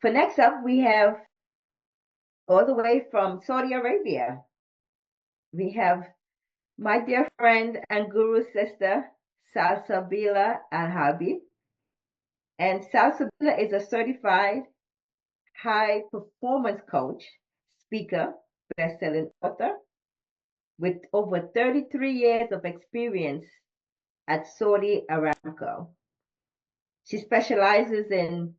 For next up, we have all the way from Saudi Arabia. We have my dear friend and guru sister, Salsabila Alharby. And Salsabila is a certified high performance coach, speaker, best-selling author with over 33 years of experience at Saudi Aramco. She specializes in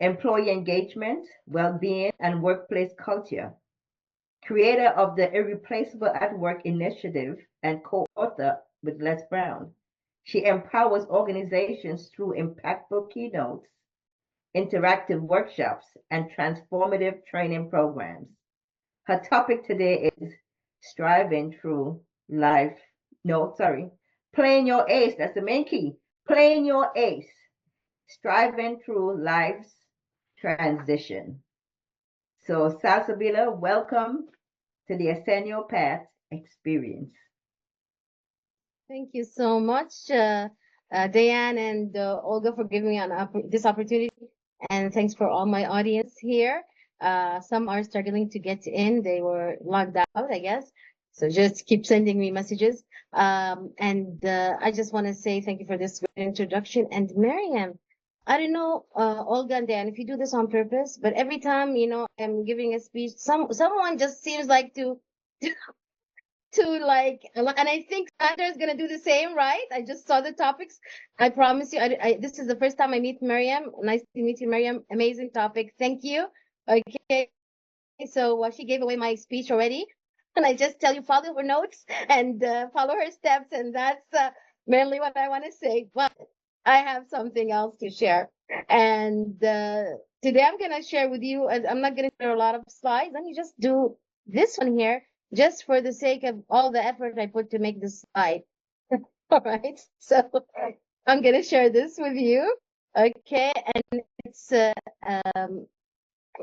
employee engagement, well-being, and workplace culture. Creator of the Irreplaceable at Work initiative and co-author with Les Brown. She empowers organizations through impactful keynotes, interactive workshops, and transformative training programs. Her topic today is striving through life. No, sorry. Playing your ace. That's the main key. Playing your ace. Striving through life's transition. So, Salsabila, welcome to the Ascension Path Experience. Thank you so much, Diane and Olga, for giving me this opportunity. And thanks for all my audience here. Some are struggling to get in. They were logged out, I guess. So just keep sending me messages. I just want to say thank you for this great introduction. And Miriam, I don't know, Olga and Dan, if you do this on purpose, but every time, I'm giving a speech, someone just seems like to and I think Sandra is gonna do the same, right? I just saw the topics. I promise you, this is the first time I meet Miriam. Nice to meet you, Miriam. Amazing topic. Thank you. Okay, so she gave away my speech already, and I just tell you follow her notes and follow her steps, and that's mainly what I want to say. But I have something else to share, and today I'm gonna share with you. I'm not gonna share a lot of slides. Let me just do this one here just for the sake of all the effort I put to make this slide. All right. So I'm going to share this with you. Okay. And it's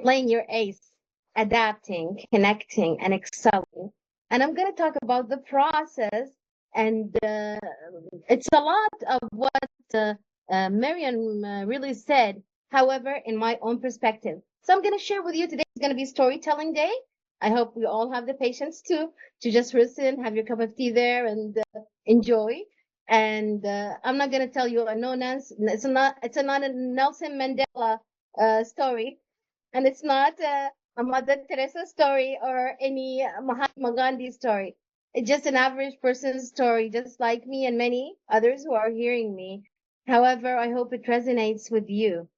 playing your ace, adapting, connecting, and excelling. And I'm going to talk about the process. And it's a lot of what Miriam really said. However, in my own perspective. So I'm going to share with you today. It's going to be storytelling day. I hope we all have the patience to just listen, have your cup of tea there, and enjoy. And I'm not gonna tell you a it's not a Nelson Mandela story, and it's not a Mother Teresa story or any Mahatma Gandhi story. It's just an average person's story, just like me and many others who are hearing me. However, I hope it resonates with you.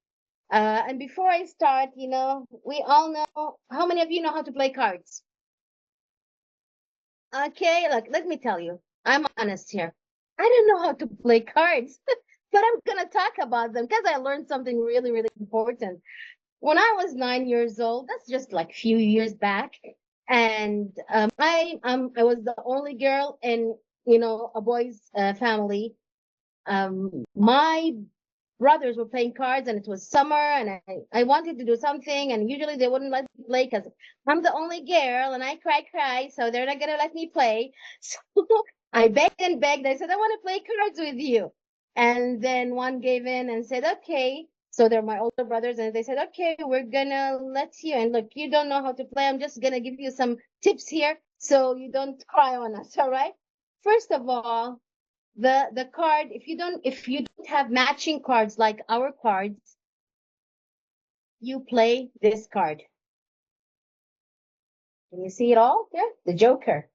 And before I start, we all know, how many of you know how to play cards? Okay, look, let me tell you, I'm honest here. I don't know how to play cards, but I'm going to talk about them because I learned something really, really important. When I was 9 years old, that's just like a few years back. And I was the only girl in, a boy's family. My brothers were playing cards and it was summer and I wanted to do something and usually they wouldn't let me play because I'm the only girl and I cry, so they're not gonna let me play. So I begged and begged. I said, I want to play cards with you. And then one gave in and said, okay. So they're my older brothers and they said, okay, we're gonna let you. And look, you don't know how to play. I'm just gonna give you some tips here so you don't cry on us, all right? First of all, the card, if you don't have matching cards like our cards, you play this card. Can you see it all here? The Joker.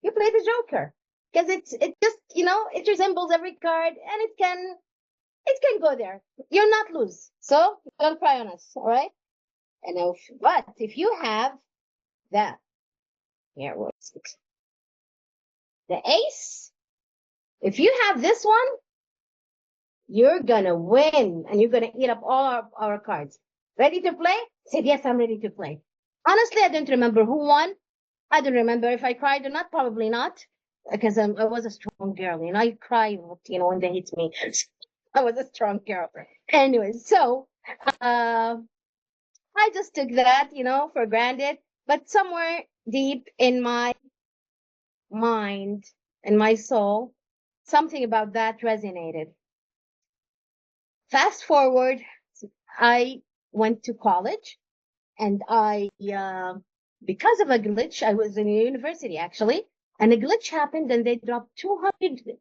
You play the Joker because it just it resembles every card and it can go there. You're not loose, so don't cry on us, all right? And but if you have that, here was the ace. If you have this one, you're gonna win and you're gonna eat up all our cards. Ready to play? I said, yes, I'm ready to play. Honestly, I don't remember who won. I don't remember if I cried or not. Probably not, because I was a strong girl. I cry, when they hit me. I was a strong girl. Anyway, so I just took that, for granted. But somewhere deep in my mind, in my soul, something about that resonated. Fast forward, I went to college, and because of a glitch, I was in a university actually, and a glitch happened, and they dropped 200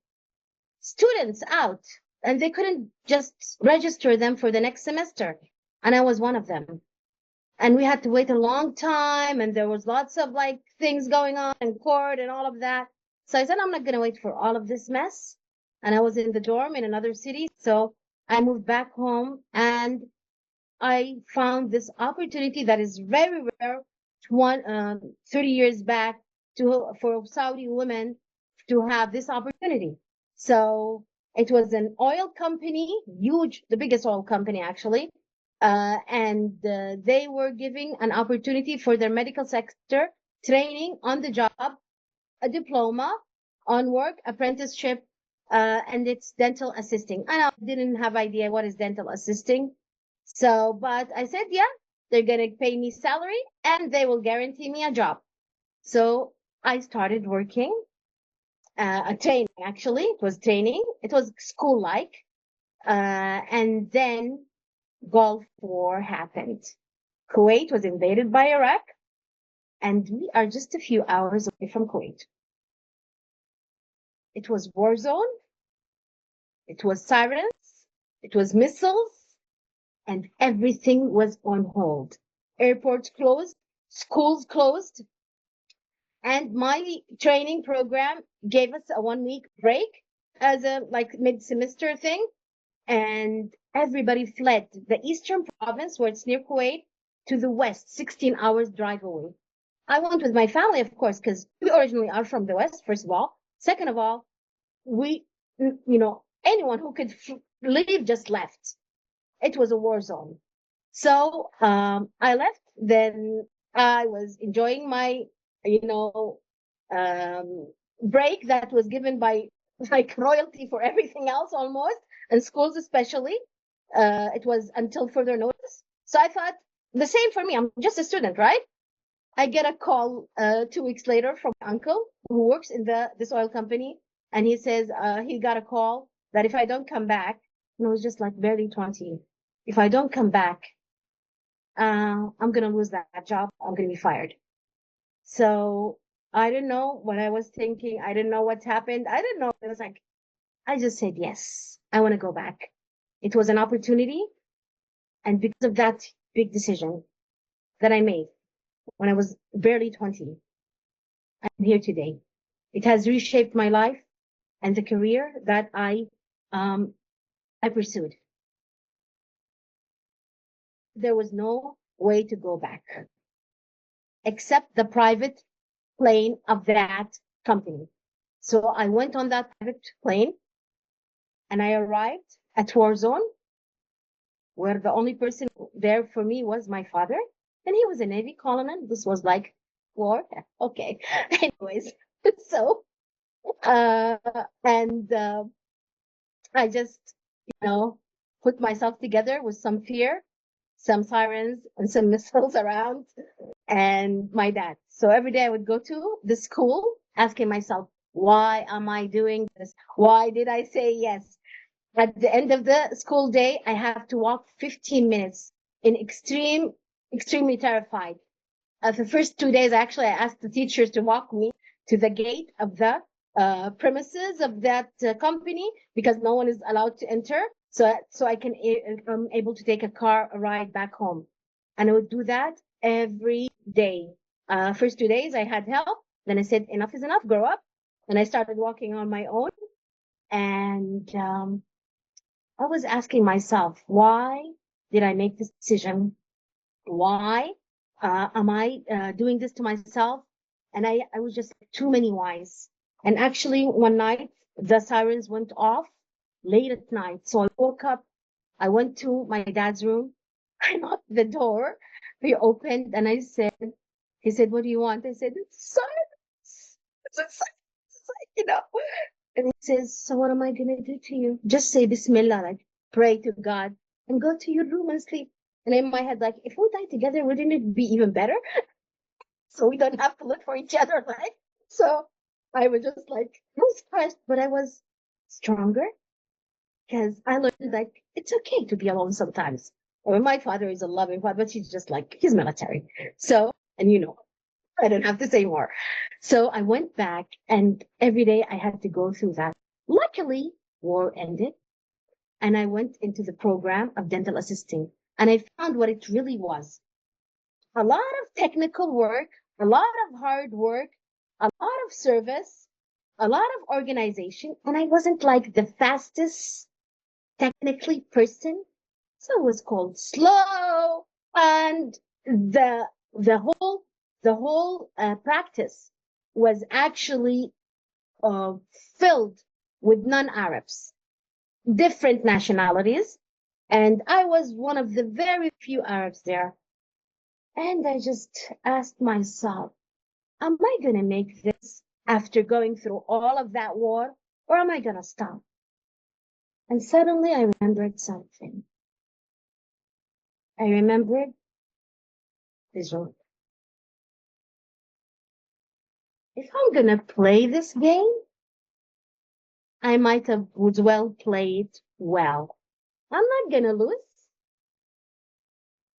students out, and they couldn't just register them for the next semester, and I was one of them. And we had to wait a long time, and there was lots of like things going on in court and all of that. So I said, I'm not going to wait for all of this mess. And I was in the dorm in another city, so I moved back home, and I found this opportunity that is very rare. 30 years back, for Saudi women to have this opportunity. So it was an oil company, huge, the biggest oil company actually, and they were giving an opportunity for their medical sector training on the job, a diploma on work, apprenticeship, and it's dental assisting. I didn't have idea what is dental assisting. So, but I said, yeah, they're going to pay me salary and they will guarantee me a job. So I started working, a training, actually. It was training. It was school-like. And then Gulf War happened. Kuwait was invaded by Iraq, and we are just a few hours away from Kuwait. It was war zone. It was sirens. It was missiles, and everything was on hold. Airports closed, schools closed, and my training program gave us a 1 week break as a like mid-semester thing, and everybody fled the eastern province where it's near Kuwait to the west, 16 hours drive away. I went with my family, of course, because we originally are from the west, first of all. Second of all, anyone who could leave just left. It was a war zone. So I left. Then I was enjoying my, um, break that was given by like royalty for everything else almost, and schools especially. It was until further notice. So I thought the same for me. I'm just a student, right? I get a call 2 weeks later from my uncle who works in this oil company, and he says he got a call that if I don't come back, and I was just like barely 20, if I don't come back, I'm gonna lose that job. I'm gonna be fired. So I didn't know what I was thinking. I didn't know what happened. I didn't know. It was like I just said yes. I want to go back. It was an opportunity, and because of that big decision that I made when I was barely 20, I'm here today. It has reshaped my life and the career that I pursued. There was no way to go back except the private plane of that company. So I went on that private plane, and I arrived at war zone, where the only person there for me was my father, and he was a Navy colonel. This was like war. Okay. Anyways, so uh, and I just, put myself together with some fear, some sirens, and some missiles around, and my dad. So every day I would go to the school asking myself, why am I doing this? Why did I say yes? At the end of the school day, I have to walk 15 minutes in extremely terrified. The first 2 days, actually, I asked the teachers to walk me to the gate of the premises of that company, because no one is allowed to enter. So I can I'm able to take a ride back home, and I would do that every day. First 2 days, I had help. Then I said, enough is enough. Grow up. And I started walking on my own, and I was asking myself, why did I make this decision? Why am I doing this to myself? And I was just too many whys. And actually, one night, the sirens went off late at night. So I woke up, I went to my dad's room, I knocked the door, he opened, and he said, what do you want? I said, it's silence. It's silence. It's like, And he says, so what am I going to do to you? Just say Bismillah, like pray to God, and go to your room and sleep. And in my head, like, if we die together, wouldn't it be even better? So we don't have to look for each other, right? So I was just like, I was stressed, but I was stronger, because I learned like it's okay to be alone sometimes. Or my father is a loving father, but he's just like, he's military. So, and I don't have to say more. So I went back, and every day I had to go through that. Luckily, war ended, and I went into the program of dental assisting, and I found what it really was. A lot of technical work, a lot of hard work, a lot of service, a lot of organization, and I wasn't like the fastest technically person. So it was called slow, and the the whole practice was actually uh, filled with non-Arabs, different nationalities, and I was one of the very few Arabs there. And I just asked myself, am I going to make this after going through all of that war, or am I going to stop? And suddenly I remembered something. I remembered Israel. If I'm going to play this game, I might have as well play it well. I'm not going to lose.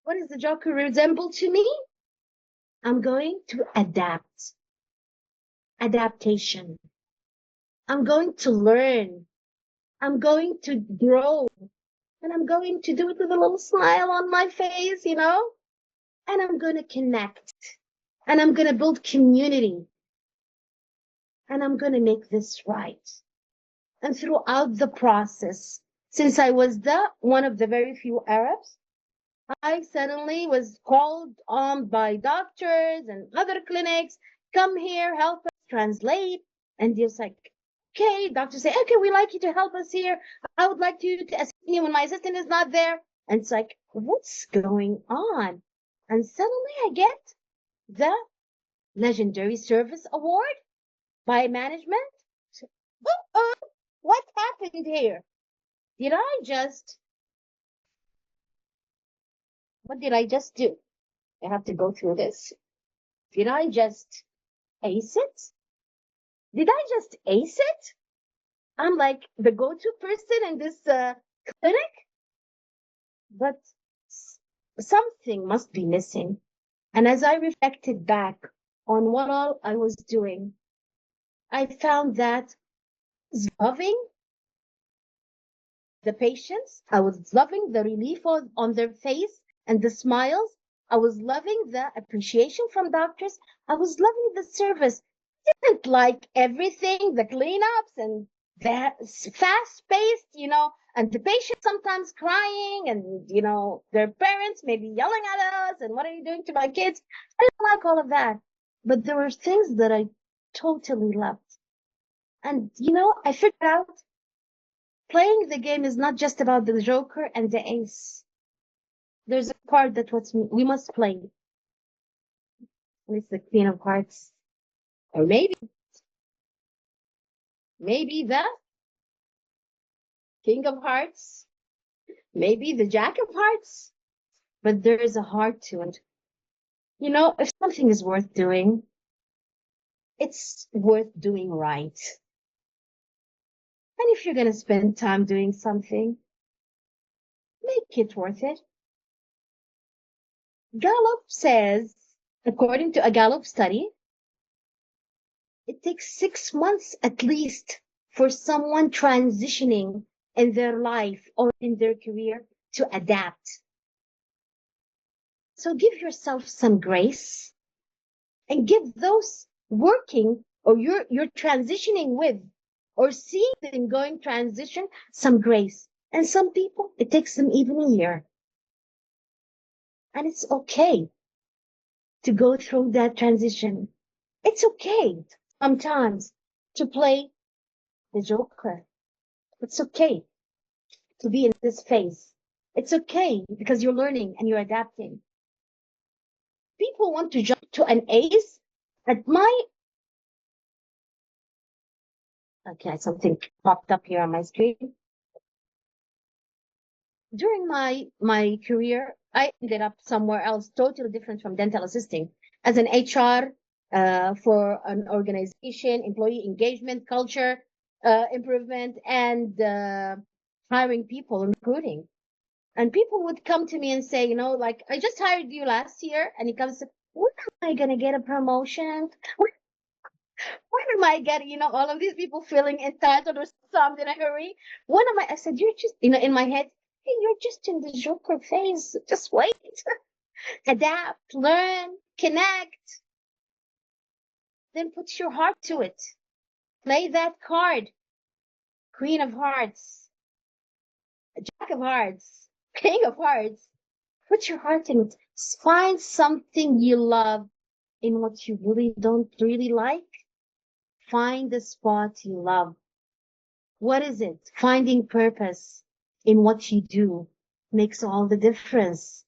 What does the Joker resemble to me? I'm going to adapt. Adaptation. I'm going to learn. I'm going to grow. And I'm going to do it with a little smile on my face, and I'm going to connect, and I'm going to build community, and I'm going to make this right. And throughout the process, since I was one of the very few Arabs, I suddenly was called on by doctors and other clinics, come here, help us translate. And just like, okay, doctors say, okay, we like you to help us here. I would like you to assist me when my assistant is not there. And it's like, what's going on? And suddenly I get the Legendary Service Award by management. Oh, what happened here? Did I just, what did I just do? I have to go through this. Did I just ace it? Did I just ace it? I'm like the go-to person in this clinic, but something must be missing. And as I reflected back on what all I was doing, I found that loving the patients, I was loving the relief on their face and the smiles. I was loving the appreciation from doctors. I was loving the service. I didn't like everything, the cleanups and the fast paced, and the patient sometimes crying and, their parents maybe yelling at us and what are you doing to my kids? I didn't like all of that. But there were things that I totally loved. And, I figured out playing the game is not just about the Joker and the ace. There's a card that we must play. And it's the Queen of Hearts. Or maybe the King of Hearts. Maybe the Jack of Hearts. But there is a heart to it. If something is worth doing, it's worth doing right. And if you're going to spend time doing something, make it worth it. Gallup says, according to a Gallup study, it takes 6 months at least for someone transitioning in their life or in their career to adapt. So give yourself some grace and give those working or you're transitioning with or seeing them going transition some grace. And some people, it takes them even a year. And it's okay to go through that transition. It's okay sometimes to play the Joker. It's okay to be in this phase. It's okay because you're learning and you're adapting. People want to jump to an ace at okay, something popped up here on my screen. During my career, I ended up somewhere else, totally different from dental assisting, as an HR for an organization, employee engagement, culture improvement, and hiring people and recruiting. And people would come to me and say, like, I just hired you last year. And he comes, when am I going to get a promotion? When am I getting, all of these people feeling entitled or something in a hurry? When am I said, you're just, in my head, hey, you're just in the joker phase. Just wait, adapt, learn, connect, then put your heart to it. Play that card. Queen of Hearts, Jack of Hearts, King of Hearts. Put your heart in it. Find something you love in what you really don't really like. Find the spot you love. What is it? Finding purpose in what you do makes all the difference.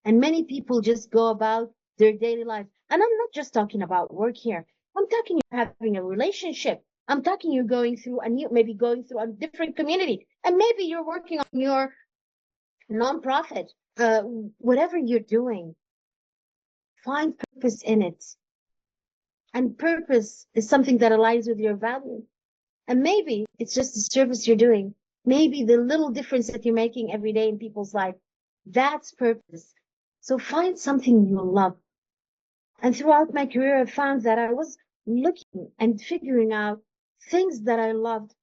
And many people just go about their daily life. And I'm not just talking about work here. I'm talking you're having a relationship. I'm talking you're going through maybe going through a different community. And maybe you're working on your nonprofit. Whatever you're doing, find purpose in it. And purpose is something that aligns with your value. And maybe it's just the service you're doing. Maybe the little difference that you're making every day in people's life. That's purpose. So find something you love. And throughout my career, I found that I was looking and figuring out things that I loved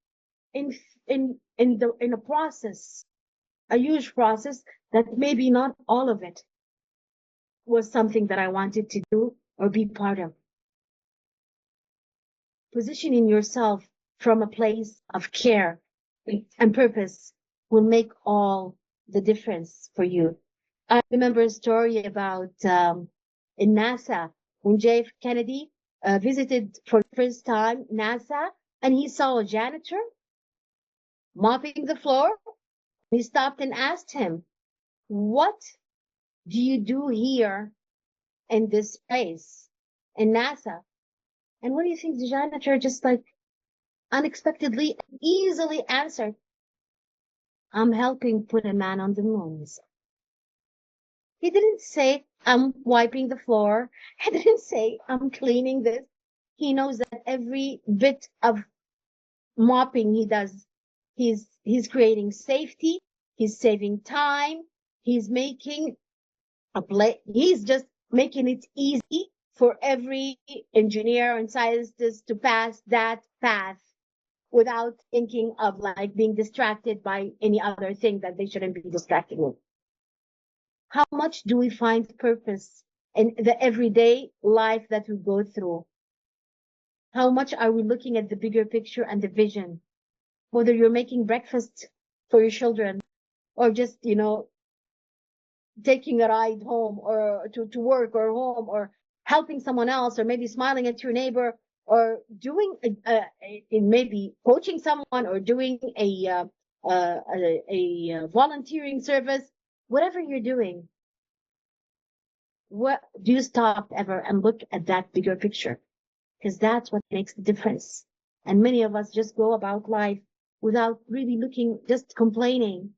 in a process, a huge process that maybe not all of it was something that I wanted to do or be part of. Positioning yourself from a place of care and purpose will make all the difference for you. I remember a story about in NASA when JF Kennedy visited for the first time NASA, and he saw a janitor mopping the floor. He stopped and asked him, "What do you do here in this place in NASA?" And what do you think the janitor just like unexpectedly, easily answered, "I'm helping put a man on the moon." He didn't say, "I'm wiping the floor." He didn't say, "I'm cleaning this." He knows that every bit of mopping he does, he's creating safety, he's saving time, he's making he's just making it easy for every engineer and scientist to pass that path without thinking of like being distracted by any other thing that they shouldn't be distracted with. How much do we find purpose in the everyday life that we go through? How much are we looking at the bigger picture and the vision? Whether you're making breakfast for your children or just, taking a ride home or to work or home or helping someone else or maybe smiling at your neighbor or doing maybe coaching someone or doing a volunteering service, whatever you're doing, what do you stop ever and look at that bigger picture? Because that's what makes the difference. And many of us just go about life without really looking, just complaining.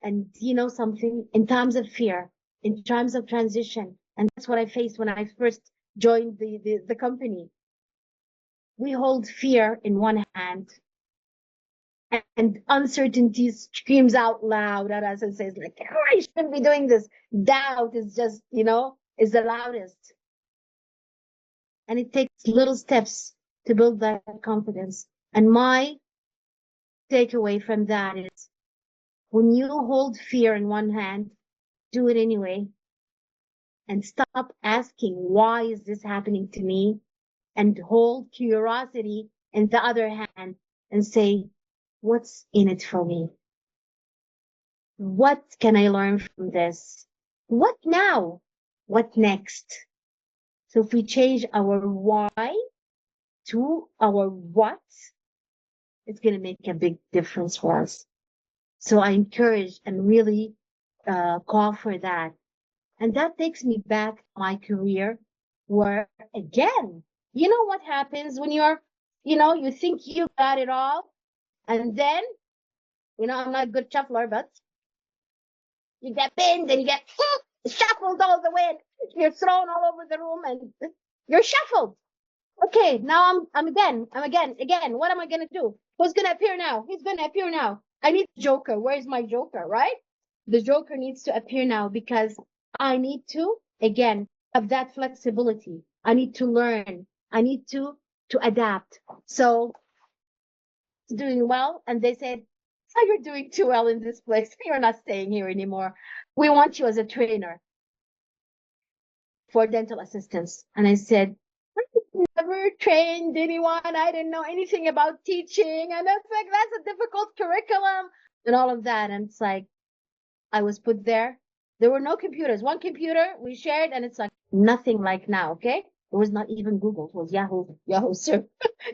And something, in times of fear, in times of transition, and that's what I faced when I first joined the company. We hold fear in one hand and uncertainty screams out loud at us and says like, "Oh, I shouldn't be doing this." Doubt is just, is the loudest. And it takes little steps to build that confidence. And my takeaway from that is when you hold fear in one hand, do it anyway. And stop asking, why is this happening to me? And hold curiosity in the other hand and say, what's in it for me? What can I learn from this? What now? What next? So if we change our why to our what, it's going to make a big difference for us. So I encourage and really call for that. And that takes me back to my career where, again, you know what happens when you're, you think you got it all. And then, I'm not a good shuffler, but you get pinned and you get shuffled all the way. You're thrown all over the room and you're shuffled. Okay, now I'm again. What am I going to do? Who's going to appear now? He's going to appear now. I need Joker. Where's my Joker, right? The Joker needs to appear now because I need to, again, have that flexibility. I need to learn. I need to adapt. So it's doing well. And they said, oh, you're doing too well in this place. You're not staying here anymore. We want you as a trainer for dental assistants. And I said, I never trained anyone. I didn't know anything about teaching. And it's like, that's a difficult curriculum and all of that. And it's like, I was put there. There were no computers. One computer we shared, and it's like nothing like now. Okay, it was not even Google. It was Yahoo search,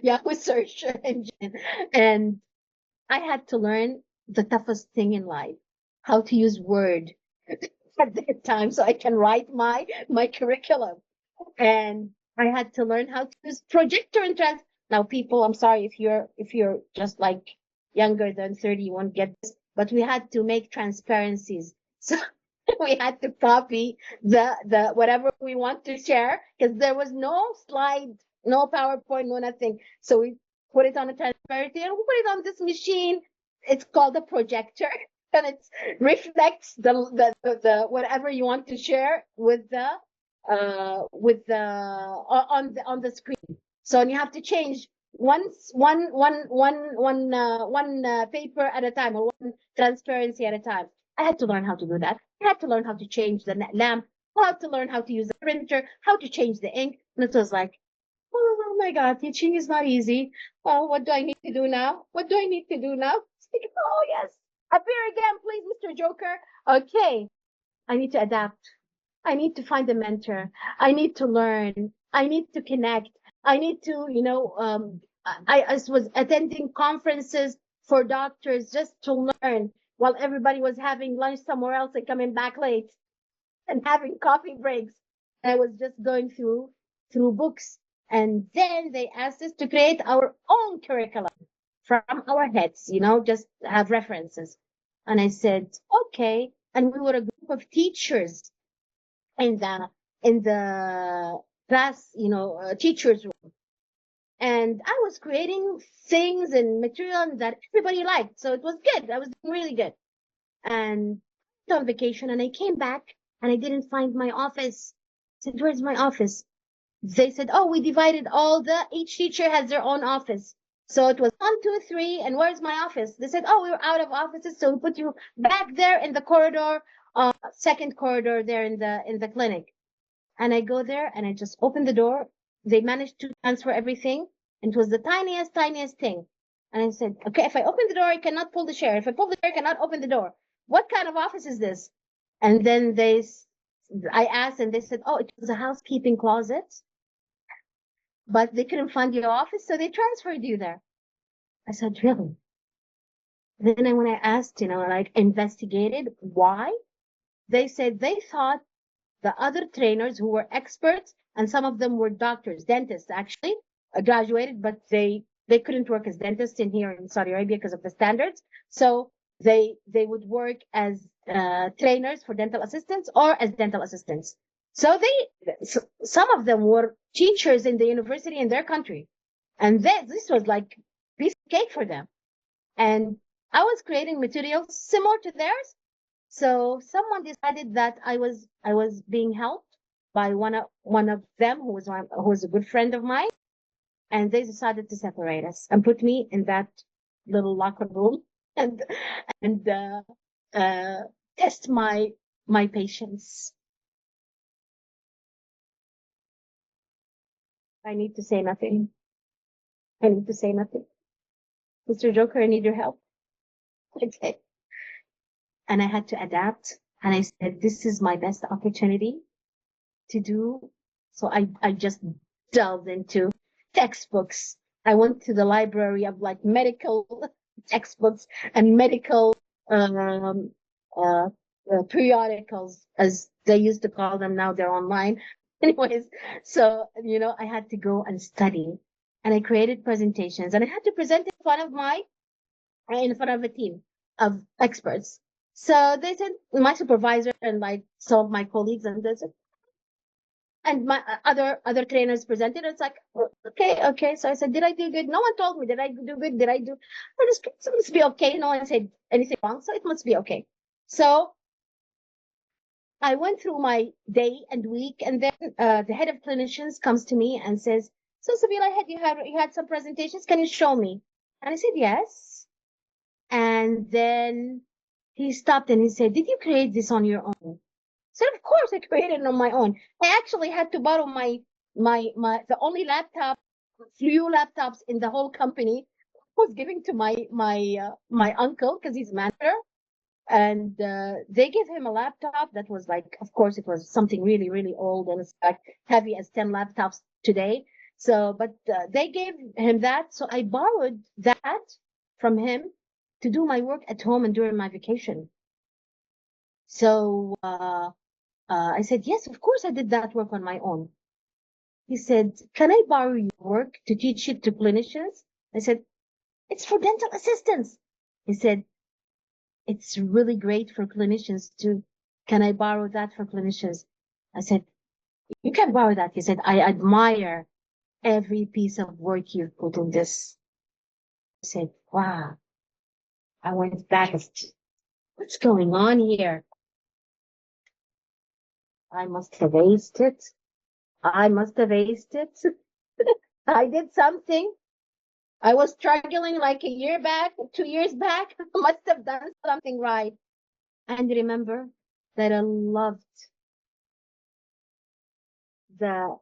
Yahoo search engine, and I had to learn the toughest thing in life: how to use Word at that time, so I can write my curriculum. And I had to learn how to use projector and trans. Now, people, I'm sorry if you're just like younger than 30, you won't get this, but we had to make transparencies. So we had to copy the whatever we want to share because there was no slide, no PowerPoint, no nothing. So we put it on a transparency and we put it on this machine. It's called a projector. And it reflects the whatever you want to share with the on the screen. So you have to change one paper at a time or one transparency at a time. I had to learn how to do that. I had to learn how to change the lamp, how to learn how to use the printer, how to change the ink. And it was like, oh my God, teaching is not easy. Well, what do I need to do now? What do I need to do now? Oh yes, appear again, please, Mr. Joker. Okay, I need to adapt. I need to find a mentor. I need to learn. I need to connect. I need to, I was attending conferences for doctors just to learn while everybody was having lunch somewhere else and coming back late and having coffee breaks. I was just going through books. And then they asked us to create our own curriculum from our heads, just have references. And I said, okay. And we were a group of teachers in the class, teachers room. And I was creating things and material that everybody liked. So it was good. I was doing really good. And I went on vacation and I came back and I didn't find my office. I said, where's my office? They said, oh, we divided each teacher has their own office. So it was 1, 2, 3, and where's my office? They said, oh, we're out of offices, so we put you back there in the corridor, second corridor there in the clinic. And I go there and I just open the door. They managed to transfer everything. And it was the tiniest thing. And I said, okay, if I open the door, I cannot pull the chair. If I pull the chair, I cannot open the door. What kind of office is this? And then I asked and they said, oh, it was a housekeeping closet, but they couldn't find your office. So they transferred you there. I said, really? Then when I asked, investigated why, they said they thought the other trainers who were experts, and some of them were doctors, dentists actually, graduated, but they couldn't work as dentists here in Saudi Arabia because of the standards. So they would work as trainers for dental assistants or as dental assistants. So some of them were teachers in the university in their country, and this was like piece of cake for them. And I was creating materials similar to theirs. So someone decided that I was being helped by one of them who was a good friend of mine, and they decided to separate us and put me in that little locker room and test my patience. I need to say nothing. I need to say nothing. Mr. Joker, I need your help. Okay. And I had to adapt. And I said, this is my best opportunity to do. So I just delved into textbooks. I went to the library of like medical textbooks and medical periodicals, as they used to call them. Now they're online. Anyways, so, I had to go and study, and I created presentations, and I had to present in front of a team of experts. So they said, my supervisor and like some of my colleagues, and they said, and my other trainers presented. It's like, okay. So I said, did I do good? No one told me. Did I do good? Did I do? It must be okay. No one said anything wrong, so it must be okay. So I went through my day and week, and then the head of clinicians comes to me and says, "So Sabila, you had some presentations. Can you show me?" And I said, "Yes." And then he stopped and he said, "Did you create this on your own?" I said, "Of course, I created it on my own. I actually had to borrow my the only few laptops in the whole company was giving to my uncle because he's a manager, and they gave him a laptop that was like, of course, it was something really, really old, and it's like heavy as 10 laptops today. So, but they gave him that. So I borrowed that from him to do my work at home and during my vacation. So I said, yes, of course I did that work on my own. He said, can I borrow your work to teach it to clinicians? I said, it's for dental assistants. He said, it's really great for clinicians too. Can I borrow that for clinicians? I said, you can borrow that. He said, I admire every piece of work you've put in this. I said, wow. I went back. What's going on here? I must have aced it. I must have aced it. I did something. I was struggling like a year back, 2 years back. Must have done something right. And remember that I loved the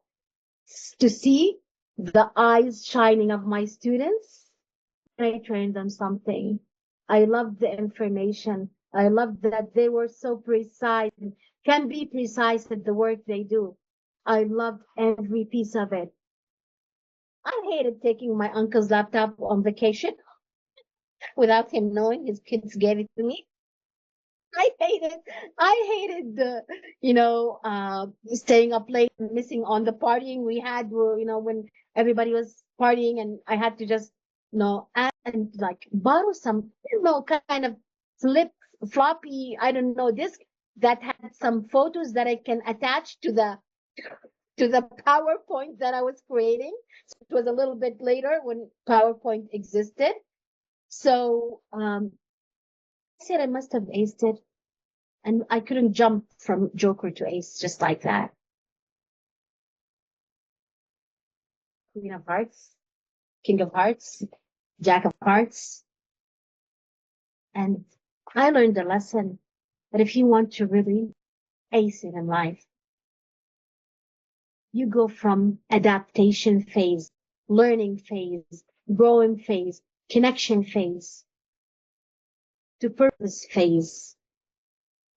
to see the eyes shining of my students. I trained them something. I loved the information. I loved that they were so precise, can be precise at the work they do. I loved every piece of it. I hated taking my uncle's laptop on vacation without him knowing. His kids gave it to me. I hated the, staying up late and missing on the partying we had, when everybody was partying and I had to just, and like borrow some, kind of flip, floppy, I don't know, disc that had some photos that I can attach to the PowerPoint that I was creating. So it was a little bit later when PowerPoint existed. So, I said I must have aced it. And I couldn't jump from Joker to Ace just like that. Queen of Hearts, King of Hearts, Jack of Hearts. And I learned the lesson that if you want to really ace it in life, you go from adaptation phase, learning phase, growing phase, connection phase, to purpose phase,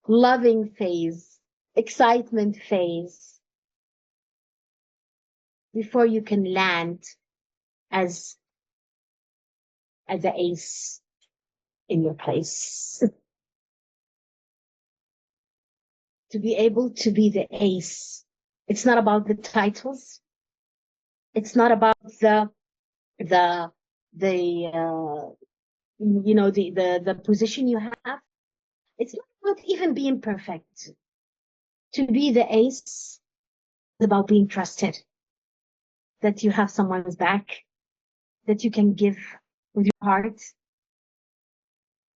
loving phase, excitement phase, before you can land as the ace in your place. To be able to be the ace. It's not about the titles. It's not about the the position you have. It's not about even being perfect. To be the ace is about being trusted, that you have someone's back, that you can give with your heart,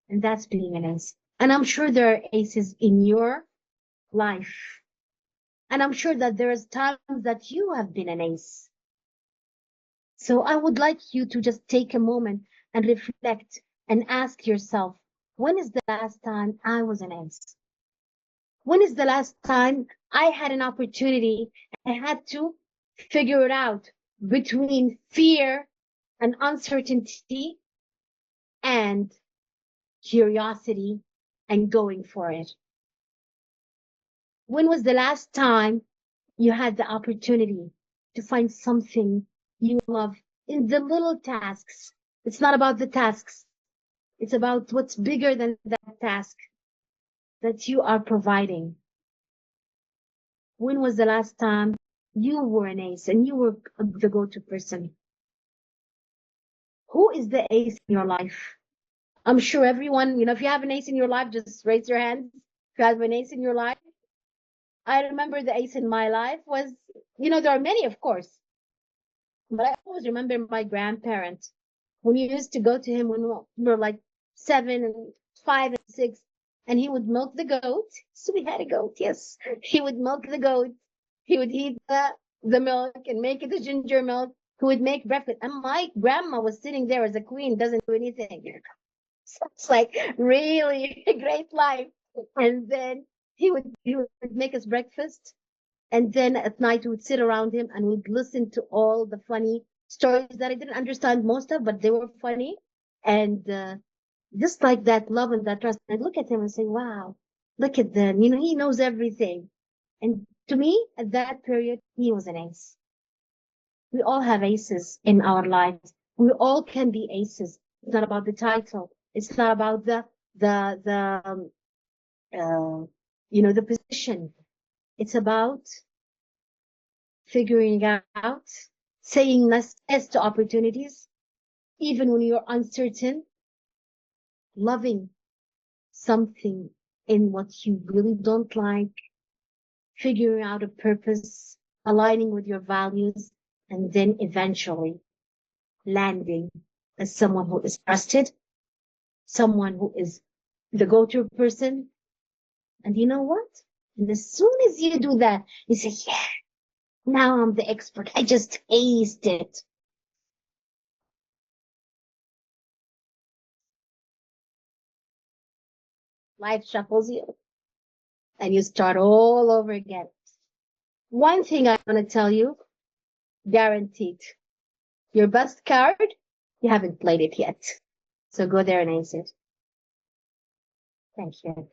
and that's being an ace. And I'm sure there are aces in your life. And I'm sure that there's times that you have been an ace. So I would like you to just take a moment and reflect and ask yourself, when is the last time I was an ace? When is the last time I had an opportunity and I had to figure it out between fear and uncertainty and curiosity and going for it? When was the last time you had the opportunity to find something you love in the little tasks? It's not about the tasks. It's about what's bigger than that task that you are providing. When was the last time you were an ace and you were the go-to person? Who is the ace in your life? I'm sure everyone, if you have an ace in your life, just raise your hands. If you have an ace in your life, I remember the ace in my life was, there are many, of course, but I always remember my grandparent when you used to go to him when we were like 7 and 5 and 6, and he would milk the goat. So we had a goat, yes. He would milk the goat. He would heat the milk and make it a ginger milk. He would make breakfast. And my grandma was sitting there as a queen, doesn't do anything. So it's like really a great life. And then he would make us breakfast. And then at night we would sit around him and we'd listen to all the funny stories that I didn't understand most of, but they were funny. And just like that love and that trust, I'd look at him and say, wow, look at them. He knows everything. And to me, at that period, he was an ace. We all have aces in our lives. We all can be aces. It's not about the title. It's not about uh, the position. It's about figuring out, saying yes to opportunities, even when you're uncertain, loving something in what you really don't like, figuring out a purpose, aligning with your values, and then eventually landing as someone who is trusted, someone who is the go-to person. And you know what? And as soon as you do that, you say, yeah, now I'm the expert. I just aced it. Life shuffles you and you start all over again. One thing I want to tell you, guaranteed, your best card, you haven't played it yet. So go there and ace it. Thank you.